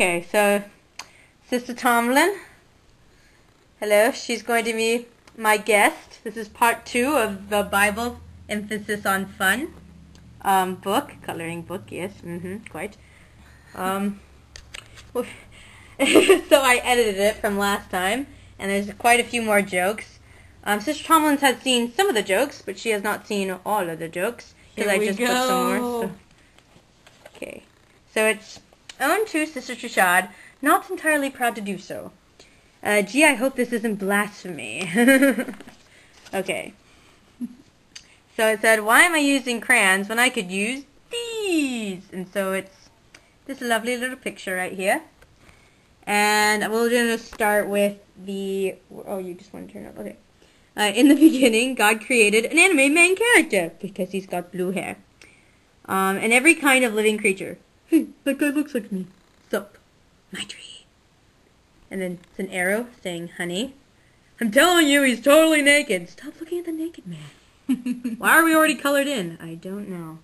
Okay, so Sister Tomlin, hello, she's going to be my guest. This is part 2 of the Bible Emphasis on Fun book, coloring book, yes, quite. So I edited it from last time, and there's quite a few more jokes. Sister Tomlin has seen some of the jokes, but she has not seen all of the jokes, because I just put some more. So. Okay, so it's own to Sister Trishad, not entirely proud to do so. Gee, I hope this isn't blasphemy. Okay. So it said, why am I using crayons when I could use these? And so it's this lovely little picture right here. And we're going to start with the... Oh, you just want to turn it up. Okay. In the beginning, God created an anime main character because he's got blue hair. And every kind of living creature. Hey, that guy looks like me. Sup? My tree. And then it's an arrow saying, honey. I'm telling you, he's totally naked. Stop looking at the naked man. Why are we already colored in? I don't know.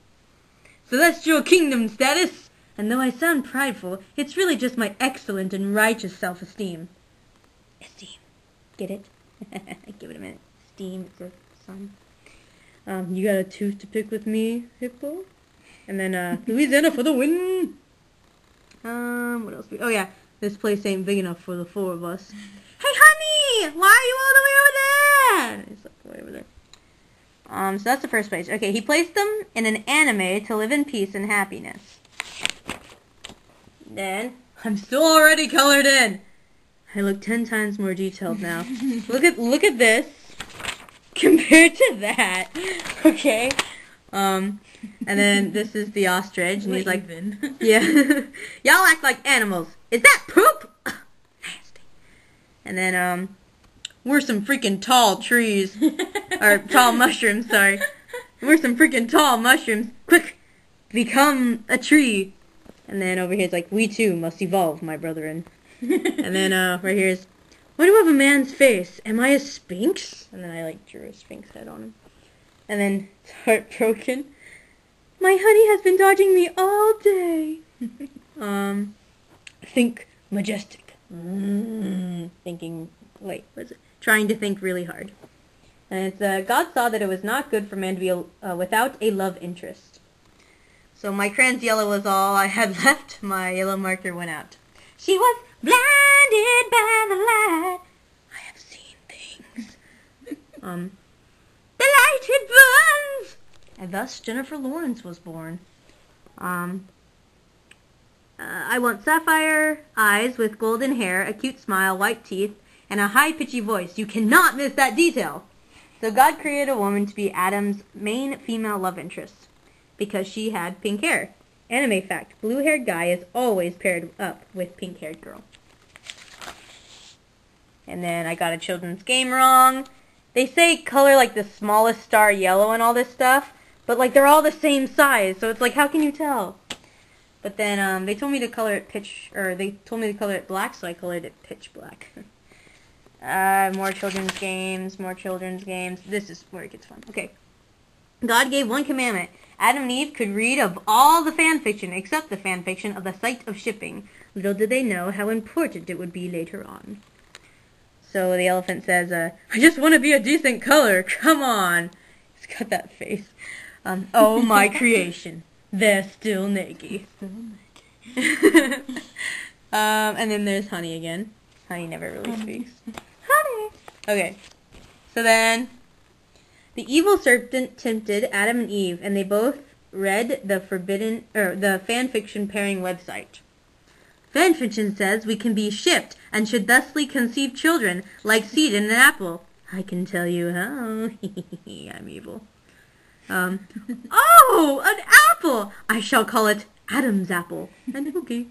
Celestial kingdom status. And though I sound prideful, it's really just my excellent and righteous self-esteem. Esteem. Get it? Give it a minute. Steam, it's a sun. You got a tooth to pick with me, hippo? And then, Louisiana for the win! What else? Oh yeah, this place ain't big enough for the 4 of us. Hey honey! Why are you all the way over there? He's like way over there. So that's the first page. Okay, he placed them in an anime to live in peace and happiness. Then, I'm still already colored in! I look 10 times more detailed now. Look at this. Compared to that. Okay. And then this is the ostrich, and he's like, yeah, y'all act like animals. Is that poop? Nasty. And then, we're some freaking tall trees, or tall mushrooms, sorry. We're some freaking tall mushrooms. Quick, become a tree. And then over here it's like, we too must evolve, my brethren. And then, right here is, why do I have a man's face? Am I a sphinx? And then I, like, drew a sphinx head on him. And then, it's heartbroken. My honey has been dodging me all day. Think majestic. Thinking, wait, what's it? Trying to think really hard. And it's, God saw that it was not good for man to be without a love interest. So my crayon's yellow was all I had left. My yellow marker went out. She was blinded by the light. I have seen things. The light it burns. And thus Jennifer Lawrence was born. I want sapphire eyes with golden hair, a cute smile, white teeth, and a high-pitchy voice. You cannot miss that detail. So God created a woman to be Adam's main female love interest because she had pink hair. Anime fact, blue-haired guy is always paired up with pink-haired girl. And then I got a children's game wrong. They say color like the smallest star yellow and all this stuff, but like they're all the same size, so it's like, how can you tell? But then they told me to color it black, so I colored it pitch black. More children's games. This is where it gets fun. Okay. God gave one commandment. Adam and Eve could read of all the fan fiction except the fan fiction of the site of shipping. Little did they know how important it would be later on. So the elephant says, I just want to be a decent color. Come on. He's got that face. Oh, my creation. They're still naked. And then there's Honey again. Honey never really speaks. Honey. Okay. So then, the evil serpent tempted Adam and Eve, and they both read the fanfiction pairing website. Fanfiction says we can be shipped and should thusly conceive children like seed in an apple. I can tell you how. I'm evil. Oh, an apple! I shall call it Adam's apple. And okay.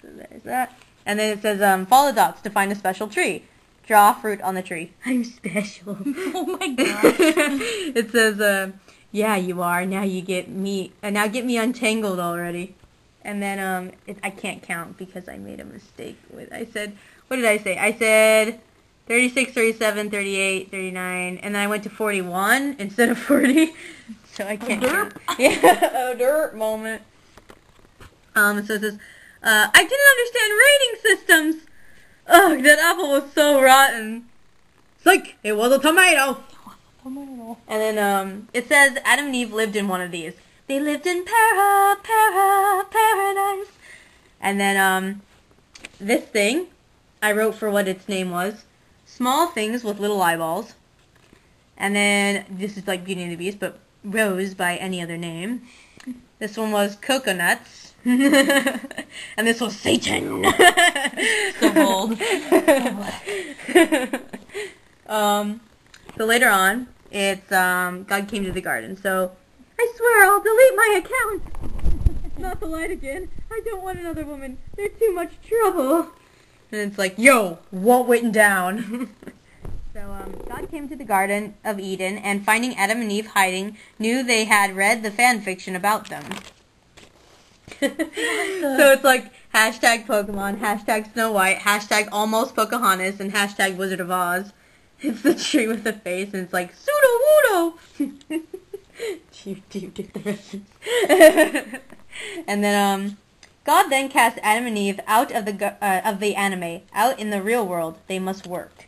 So there's that. And then it says, follow the dots to find a special tree. Draw fruit on the tree. I'm special. Oh my gosh. It says, yeah, you are. Now you get me. Now get me untangled already. And then, I can't count because I made a mistake with, I said, what did I say? I said 36, 37, 38, 39, and then I went to 41 instead of 40. So I can't count. Yeah, a dirt moment. So it says, I didn't understand rating systems. Ugh, that apple was so rotten. It's like, it was a tomato. And then, it says Adam and Eve lived in one of these. They lived in paradise. And then, this thing, I wrote for what its name was. Small things with little eyeballs. And then, this is like Beauty and the Beast, but Rose by any other name. This one was Coconuts. And this was Satan. So bold. So later on, it's, God came to the garden. So, I swear I'll delete my account. Not the light again. I don't want another woman. They're too much trouble. And it's like, yo, what went down? So, God came to the Garden of Eden, and finding Adam and Eve hiding, knew they had read the fan fiction about them. So it's like, hashtag Pokemon, hashtag Snow White, hashtag almost Pocahontas, and hashtag Wizard of Oz. It's the tree with the face, and it's like, Pseudo-Wudo! Do you get the reference? And then, God then cast Adam and Eve out of the anime, out in the real world. They must work.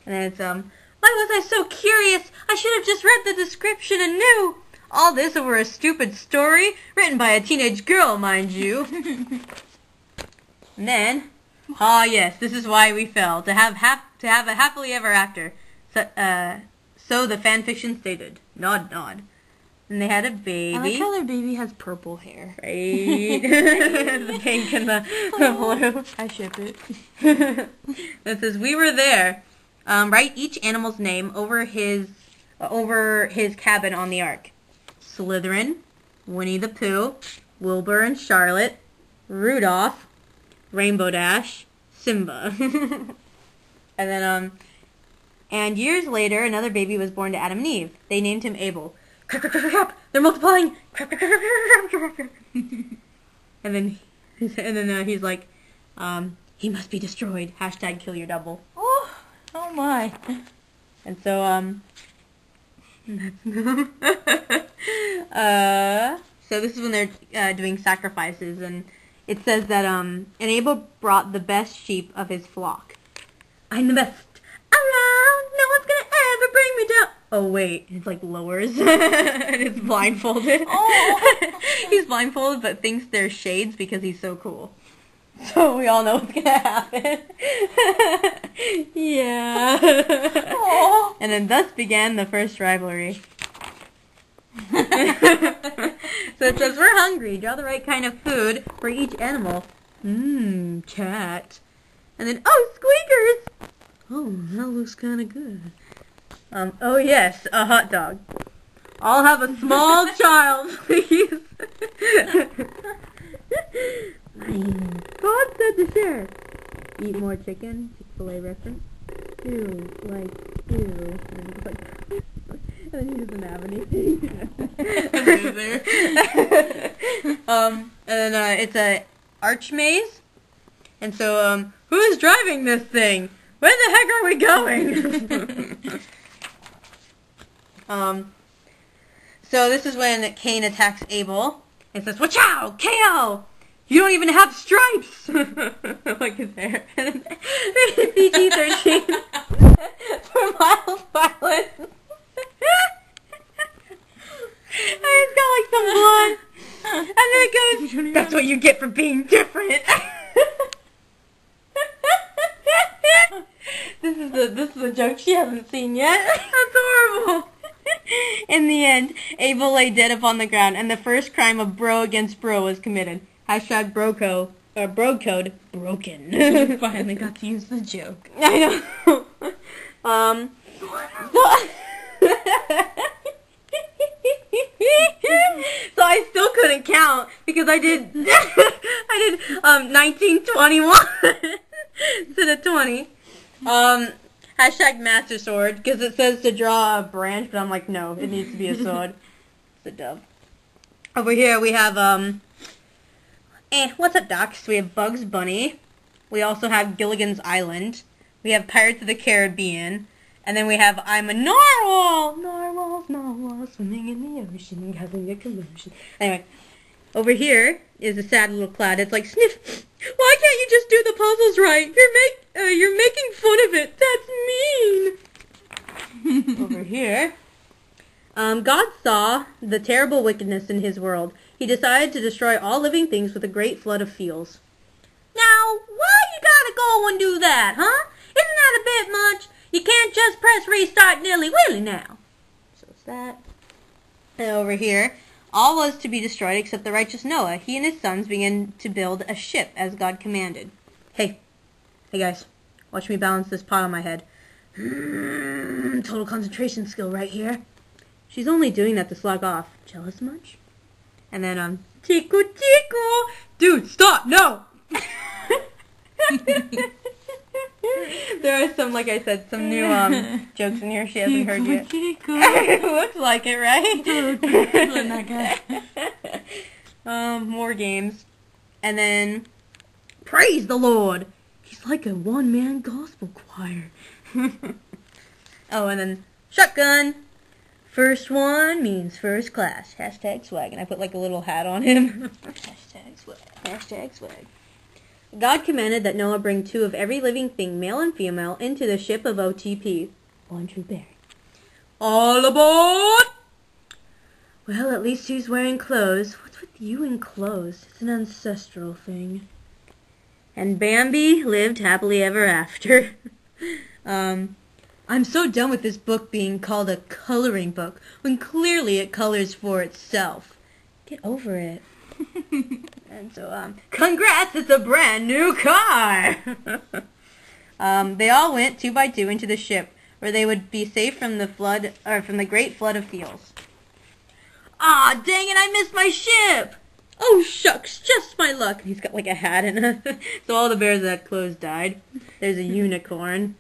And then it's, why was I so curious? I should have just read the description and knew. All this over a stupid story, written by a teenage girl, mind you. And then, yes, this is why we fell, to have a happily ever after. So the fanfiction stated. Nod, nod. And they had a baby. I like how their baby has purple hair. Right. The pink and the blue. I ship it. It says, we were there. Write each animal's name over his cabin on the ark. Slytherin, Winnie the Pooh, Wilbur and Charlotte, Rudolph, Rainbow Dash, Simba. And then, and years later, another baby was born to Adam and Eve. They named him Abel. Crap, crap, crap, crap, they're multiplying! Crap, crap, crap, crap, crap, crap. And then he's like, he must be destroyed. Hashtag kill your double. Oh my. And so, so this is when they're doing sacrifices, and it says that and Abel brought the best sheep of his flock. I'm the best around. No one's gonna ever bring me down. Oh wait, it's like lowers and it's blindfolded. Oh. He's blindfolded, but thinks they're shades because he's so cool. So we all know what's gonna happen. Yeah. Aww. And then thus began the first rivalry. So it says, we're hungry. Draw the right kind of food for each animal. Cat. And then, oh, squeakers! Oh, that looks kinda good. Oh yes, a hot dog. I'll have a small child, please. God said to share. Eat more chicken. Chick-fil-A reference. Ew, like, ew. And then he doesn't have anything. And then it's a arch maze. And so, who is driving this thing? Where the heck are we going? So this is when Cain attacks Abel. It says, watch out! KO! You don't even have stripes! Like his hair. PG-13 for mild violence. And it's got like some blood. And then it goes, that's what you get for being different. This is a joke she hasn't seen yet. That's horrible. In the end, Abel lay dead upon the ground, and the first crime of bro against bro was committed. Hashtag bro code broken. You finally got to use the joke. I know. So I still couldn't count because I did 1921 instead of 20. Hashtag master sword, because it says to draw a branch, but I'm like, no, it needs to be a sword. It's a dove. Over here we have, what's up, Docs? We have Bugs Bunny. We also have Gilligan's Island. We have Pirates of the Caribbean. And then we have I'm a Narwhal! Narwhals, narwhals, swimming in the ocean, causing a commotion. Anyway, Over here is a sad little cloud. It's like, Sniff, why can't you just do the puzzles right? You're making fun of it. That's mean. Over here, God saw the terrible wickedness in his world. He decided to destroy all living things with a great flood of feels. Now, why you gotta go and do that, huh? Isn't that a bit much? You can't just press restart nilly-willy now. So it's that. And over here, all was to be destroyed except the righteous Noah. He and his sons began to build a ship as God commanded. Hey guys, watch me balance this pot on my head. Total concentration skill right here. She's only doing that to slug off. Jealous much? And then, Tico Tico! Dude, stop! No! There are some, like I said, some new jokes in here she hasn't heard yet. Looks like it, right? More games. And then, praise the Lord! He's like a one-man gospel choir. Oh, and then, shotgun! First one means first class. Hashtag swag. And I put like a little hat on him. Hashtag swag. Hashtag swag. God commanded that Noah bring 2 of every living thing, male and female, into the ship of OTP. One true bearing. All aboard! Well, at least he's wearing clothes. What's with you in clothes? It's an ancestral thing. And Bambi lived happily ever after. I'm so done with this book being called a coloring book, when clearly it colors for itself. Get over it. And so, congrats, it's a brand new car! They all went 2 by 2 into the ship, where they would be safe from the flood, or from the great flood of feels. Ah, dang it, I missed my ship! Oh, shucks, just my luck. He's got like a hat and so all the bears that had clothes died. There's a unicorn.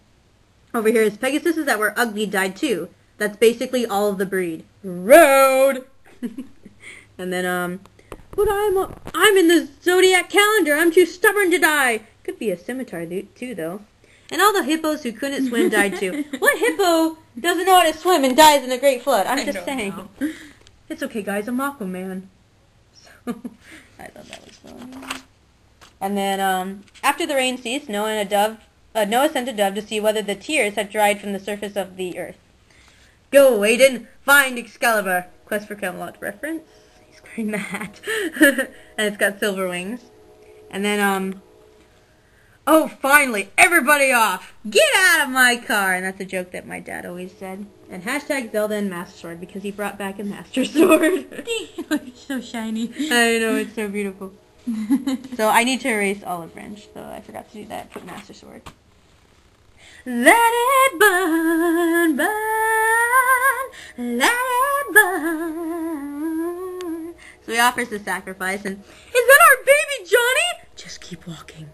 Over here is Pegasuses that were ugly died too. That's basically all of the breed. Road! And then, but I'm in the zodiac calendar. I'm too stubborn to die. Could be a scimitar too, though. And all the hippos who couldn't swim died too. What hippo doesn't know how to swim and dies in a great flood? I'm just saying. It's okay, guys. I'm Aquaman. So, I thought that was funny. And then, after the rain ceased, Noah sent a dove to see whether the tears had dried from the surface of the earth. Go, Aiden, find Excalibur. Quest for Camelot reference. He's wearing the hat. And it's got silver wings. And then, oh, finally, everybody off. Get out of my car. And that's a joke that my dad always said. And hashtag Zelda and Master Sword, because he brought back a Master Sword. It's so shiny. I know, it's so beautiful. So I need to erase Olive Branch, so I forgot to do that. Put Master Sword. Let it burn, burn, let it burn. So he offers the sacrifice, and, is that our baby Johnny? Just keep walking.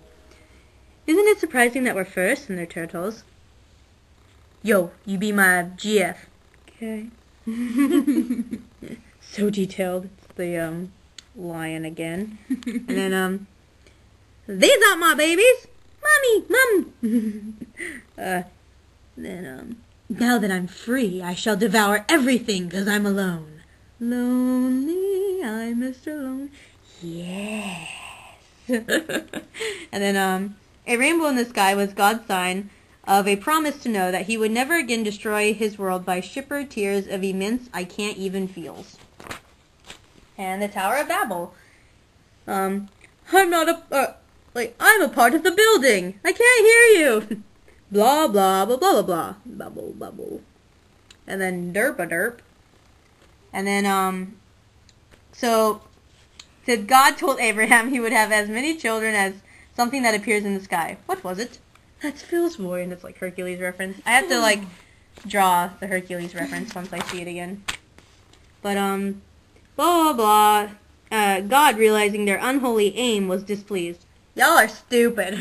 Isn't it surprising that we're first and they're turtles? Yo, you be my GF. Okay. So detailed. It's the, lion again. And then, these aren't my babies. Mommy, Mom. Then, now that I'm free, I shall devour everything because I'm alone. Lonely, I'm Mr. Lone. Yes. And then, a rainbow in the sky was God's sign of a promise to know that he would never again destroy his world by shipper tears of immense I can't even feels. And the Tower of Babel. I'm not a, I'm a part of the building. I can't hear you. Blah, blah, blah, blah, blah, blah. Bubble, bubble. And then derp-a-derp. And then, so, said God told Abraham he would have as many children as something that appears in the sky. What was it? That's Phil's boy, and it's like Hercules reference. I have to, like, draw the Hercules reference once I see it again. But, blah, blah, blah. God, realizing their unholy aim, was displeased. Y'all are stupid.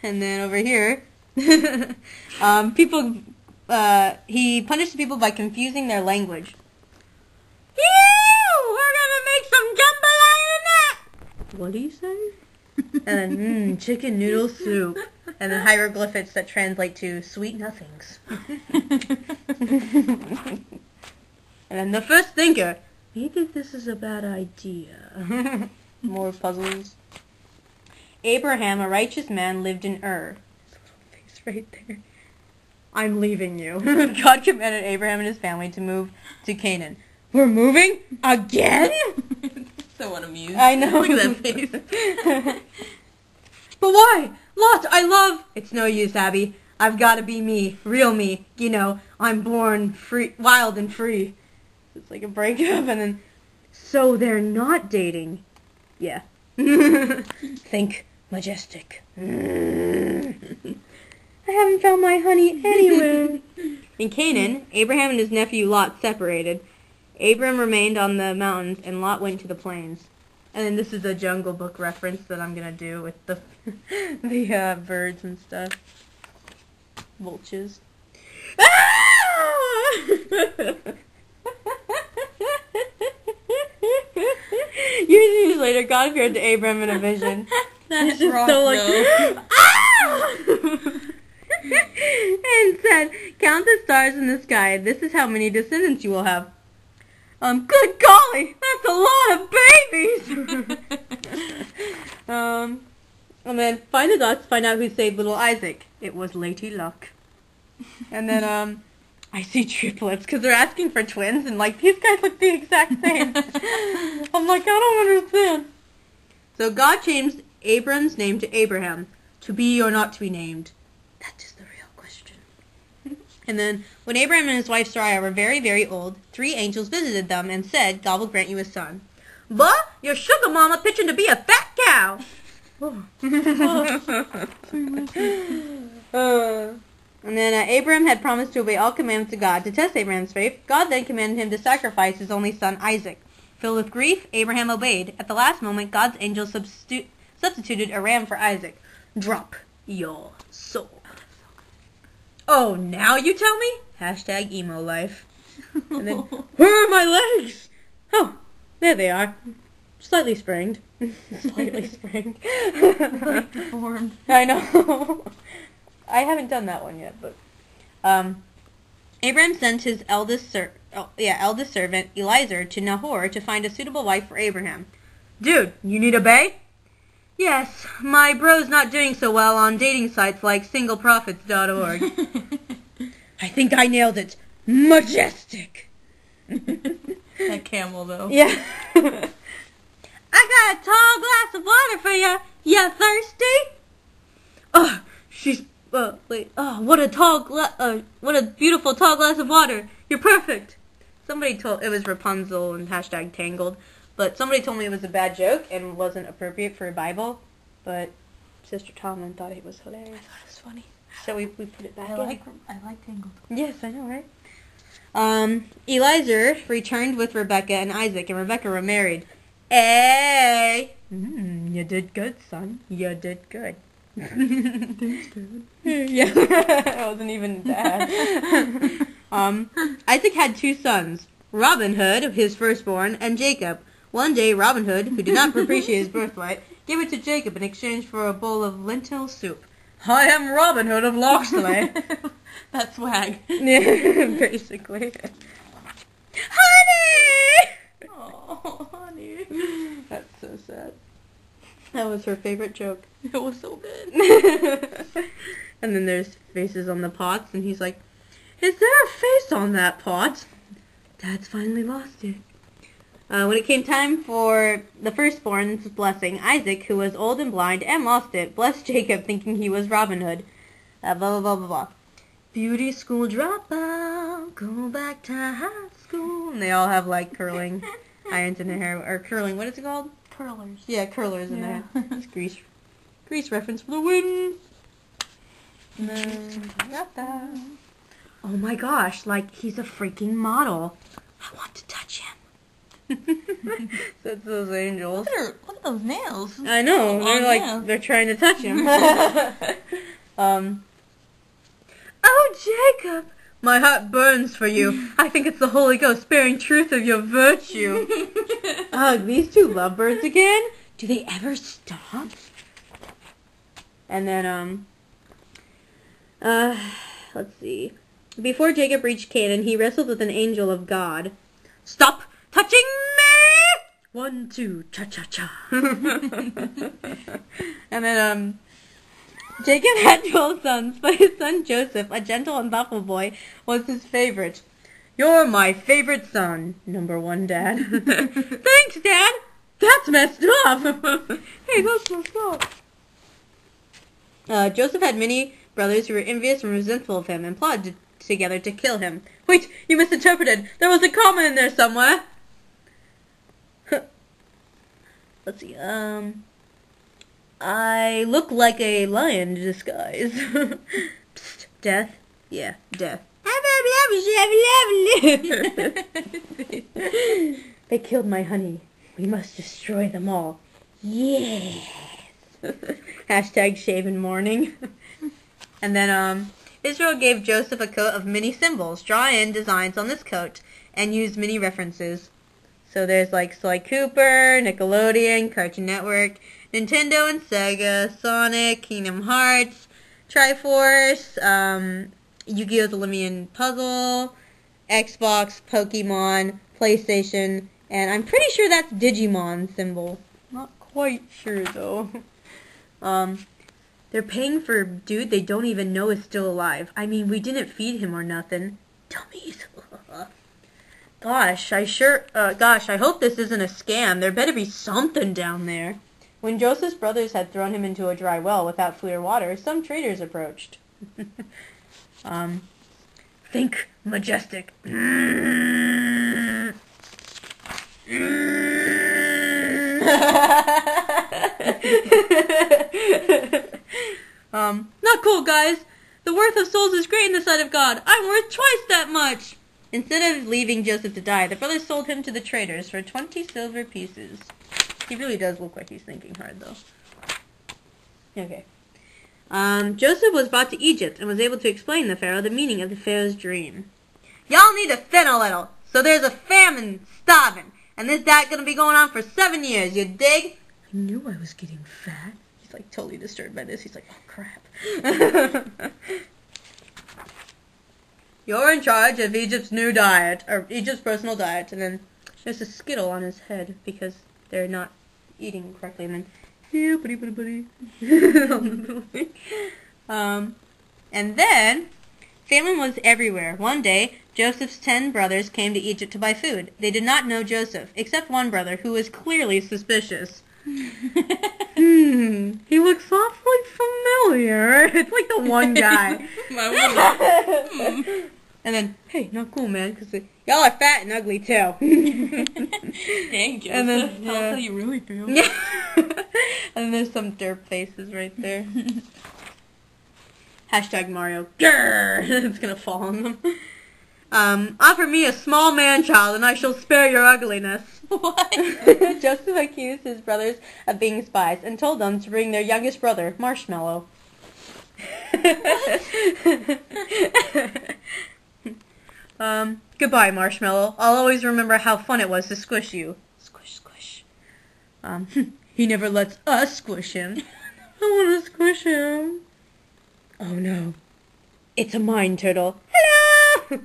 And then over here, people, he punished the people by confusing their language. Ew! We're gonna make some jambalaya in that! What do you say? And then, chicken noodle soup. And then hieroglyphics that translate to sweet nothings. And then the first thinker, maybe this is a bad idea. More puzzles. Abraham, a righteous man, lived in Ur. His little face right there. I'm leaving you. God commanded Abraham and his family to move to Canaan. We're moving? Again? So unamused. I know. Look at that face. But why? Lot, I love... It's no use, Abby. I've got to be me. Real me. You know, I'm born free, wild and free. It's like a breakup and then... So they're not dating. Yeah. Think majestic. I haven't found my honey anywhere. In Canaan, Abraham and his nephew Lot separated. Abram remained on the mountains, and Lot went to the plains. And then this is a Jungle Book reference that I'm going to do with the the birds and stuff. Vultures. Years later, God appeared to Abram in a vision. That's just so like... and said, count the stars in the sky. This is how many descendants you will have. Good golly, that's a lot of babies. And then find the dots, find out who saved little Isaac. It was Lady Luck. And then, I see triplets, because they're asking for twins, and like, these guys look the exact same. I'm like, I don't understand. So God changed Abram's name to Abraham, to be or not to be named. That is the real question. And then, when Abraham and his wife Sarai were very, very old, 3 angels visited them and said, God will grant you a son. But your sugar mama pitching to be a fat cow. And then Abraham had promised to obey all commandments of God. To test Abraham's faith, God then commanded him to sacrifice his only son Isaac. Filled with grief, Abraham obeyed. At the last moment, God's angel substituted a ram for Isaac. Drop your soul. Oh, now you tell me? Hashtag emo life. And then, where are my legs? Oh, there they are. Slightly sprained. Slightly sprained. Like deformed. I know. I haven't done that one yet, but Abraham sent his eldest servant Eliezer to Nahor to find a suitable wife for Abraham. Dude, you need a bae? Yes, my bro's not doing so well on dating sites like singleprophets.org. I think I nailed it. Majestic. That camel though. Yeah. I got a tall glass of water for you. You thirsty? Oh, she's what a what a beautiful tall glass of water. You're perfect. Somebody told it was Rapunzel and hashtag Tangled, but somebody told me it was a bad joke and wasn't appropriate for a Bible. But Sister Tomlin thought it was hilarious. I thought it was funny. So we put it back. I like Tangled. Yes, I know, right? Eliezer returned with Rebecca and Isaac, and Rebecca remarried. Hey! You did good, son. You did good. Thanks, Dad. Yeah, I wasn't even dad. Isaac had 2 sons, Robin Hood, his firstborn, and Jacob. One day, Robin Hood, who did not appreciate his birthright, gave it to Jacob in exchange for a bowl of lentil soup. I am Robin Hood of Locksley. That's swag. Yeah, basically. Honey! Oh, honey. That's so sad. That was her favorite joke. It was so good. And then there's faces on the pots, and he's like, is there a face on that pot? Dad's finally lost it. When it came time for the firstborn's blessing, Isaac, who was old and blind and lost it, blessed Jacob thinking he was Robin Hood. Blah, blah, blah, blah, blah. Beauty school dropout, go back to high school. And they all have, like, curling irons in their hair. Or curling, what is it called? Curlers. Yeah, curlers in there. It's grease reference for the win. Oh my gosh, like, he's a freaking model. I want to touch him. That's those angels. Look at those nails. I know. They're like, they're trying to touch him. Oh, Jacob! My heart burns for you. I think it's the Holy Ghost bearing truth of your virtue. Ugh, these 2 lovebirds again? Do they ever stop? And then, let's see. Before Jacob reached Canaan, he wrestled with an angel of God. Stop touching 1, 2, cha-cha-cha. And then, Jacob had 12 sons, but his son Joseph, a gentle and thoughtful boy, was his favorite. "You're my favorite son, number 1, Dad." "Thanks, Dad." "That's messed up." "Hey, that's messed up." Joseph had many brothers who were envious and resentful of him and plotted together to kill him. "Wait, you misinterpreted. There was a comma in there somewhere." Let's see, I look like a lion in disguise. Psst, death? Yeah, death. "They killed my honey. We must destroy them all." Yes. Hashtag shave in mourning. And then, Israel gave Joseph a coat of many symbols. Draw in designs on this coat and use many references. So there's like Sly Cooper, Nickelodeon, Cartoon Network, Nintendo and Sega, Sonic, Kingdom Hearts, Triforce, Yu-Gi-Oh! The Olympian Puzzle, Xbox, Pokemon, PlayStation, and I'm pretty sure that's Digimon symbol. Not quite sure though. They're paying for a dude they don't even know is still alive. I mean, we didn't feed him or nothing. Dummies. Gosh, I hope this isn't a scam. There better be something down there. When Joseph's brothers had thrown him into a dry well without food or water, some traders approached. Think majestic. Not cool, guys. The worth of souls is great in the sight of God. I'm worth twice that much. Instead of leaving Joseph to die, the brothers sold him to the traders for 20 silver pieces. He really does look like he's thinking hard, though. Okay. Joseph was brought to Egypt and was able to explain to Pharaoh the meaning of the Pharaoh's dream. "Y'all need to thin a little, so there's a famine starving, and this diet gonna be going on for 7 years, you dig?" I knew I was getting fat. He's like totally disturbed by this. He's like, "Oh crap." "You're in charge of Egypt's new diet, or Egypt's personal diet," and then there's a Skittle on his head because they're not eating correctly, and then yeah, buddy. And then famine was everywhere. One day, Joseph's 10 brothers came to Egypt to buy food. They did not know Joseph, except one brother who was clearly suspicious. He looks awfully familiar. It's like the one guy. And then, "Hey, not cool, man, because y'all are fat and ugly too." Dang, Joseph. And then, tell us how you really feel. Yeah. And there's some derp faces right there. Hashtag Mario. Grrr! It's gonna fall on them. "Offer me a small man-child and I shall spare your ugliness." What? Joseph accused his brothers of being spies and told them to bring their youngest brother, Marshmallow. "Goodbye, Marshmallow. I'll always remember how fun it was to squish you." Squish, squish. "He never lets us squish him." "I want to squish him." "Oh no. It's a mine turtle." "Hello!"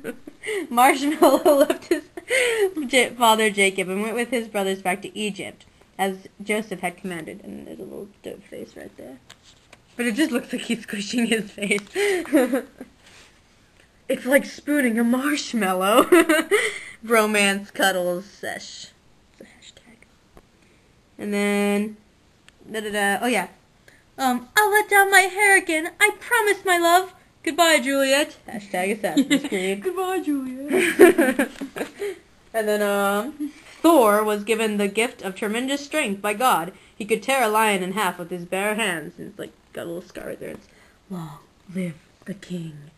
Marshmallow left his father Jacob and went with his brothers back to Egypt, as Joseph had commanded. And there's a little dope face right there. But it just looks like he's squishing his face. It's like spooning a marshmallow. Bromance cuddles sesh. It's a hashtag. And then, oh yeah. "I'll let down my hair again. I promise, my love. Goodbye, Juliet." Hashtag Assassin's Creed. Goodbye, Juliet. And then, Thor was given the gift of tremendous strength by God. He could tear a lion in half with his bare hands. And it's like, got a little scar right there. It's, "Long live the king."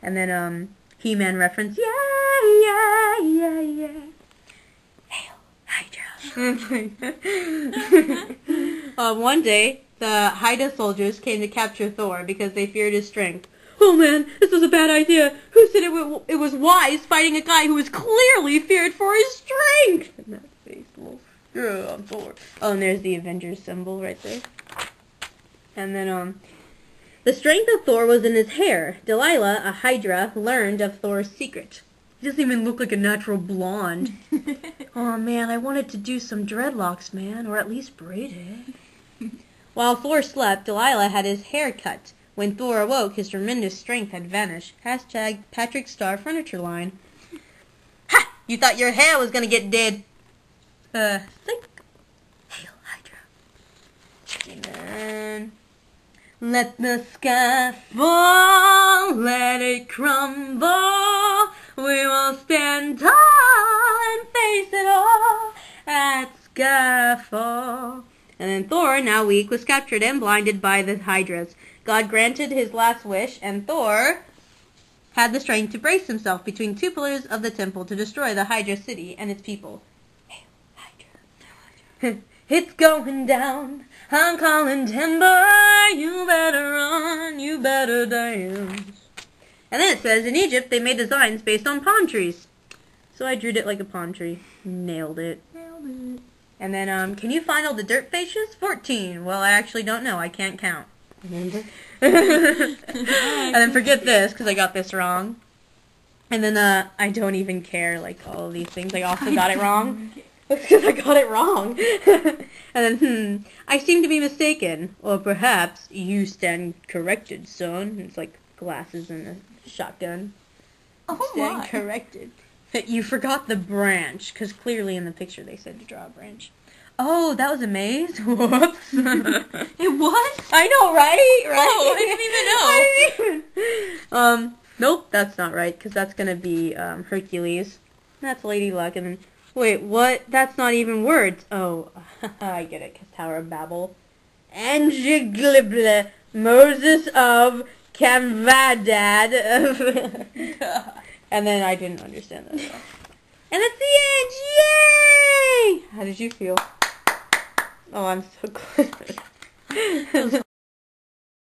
And then, He-Man reference, yeah. Hail Hydra. One day, the Haida soldiers came to capture Thor because they feared his strength. "Oh man, this was a bad idea. Who said it was wise fighting a guy who was clearly feared for his strength?" And that face, on Thor. Oh, and there's the Avengers symbol right there. And then, the strength of Thor was in his hair. Delilah, a Hydra, learned of Thor's secret. He doesn't even look like a natural blonde. Oh man, I wanted to do some dreadlocks, man, or at least braid it. While Thor slept, Delilah had his hair cut. When Thor awoke, his tremendous strength had vanished. Hashtag Patrick Star Furniture Line. Ha! You thought your hair was gonna get dead. Think. Hail Hydra. And then... Let the sky fall, let it crumble. We will stand tall and face it all at Skyfall. And then Thor, now weak, was captured and blinded by the Hydras. God granted his last wish, and Thor had the strength to brace himself between two pillars of the temple to destroy the Hydra city and its people. Hail Hydra. It's going down. I'm calling timber. You better run. You better dance. And then it says, in Egypt, they made designs based on palm trees. So I drew it like a palm tree. Nailed it. And then, can you find all the dirt faces? 14. Well, I actually don't know. I can't count. Remember? And then forget this, because I got this wrong. And then, I don't even care, like, all of these things. I also got it wrong. Because I got it wrong. And then, I seem to be mistaken. Or perhaps you stand corrected, son. It's like glasses and a shotgun. Oh Stand my. corrected. You forgot the branch, because clearly in the picture they said to draw a branch. Oh, that was a maze? Whoops. It was? I know, right? Oh, I didn't even know. Nope, that's not right, because that's going to be Hercules. That's Lady Luck, and then... Wait, what? That's not even words. Oh, I get it, because Tower of Babel. Angiglible, Moses of Camvadad. And then I didn't understand that at all. And that's the end! Yay! How did you feel? Oh, I'm so good.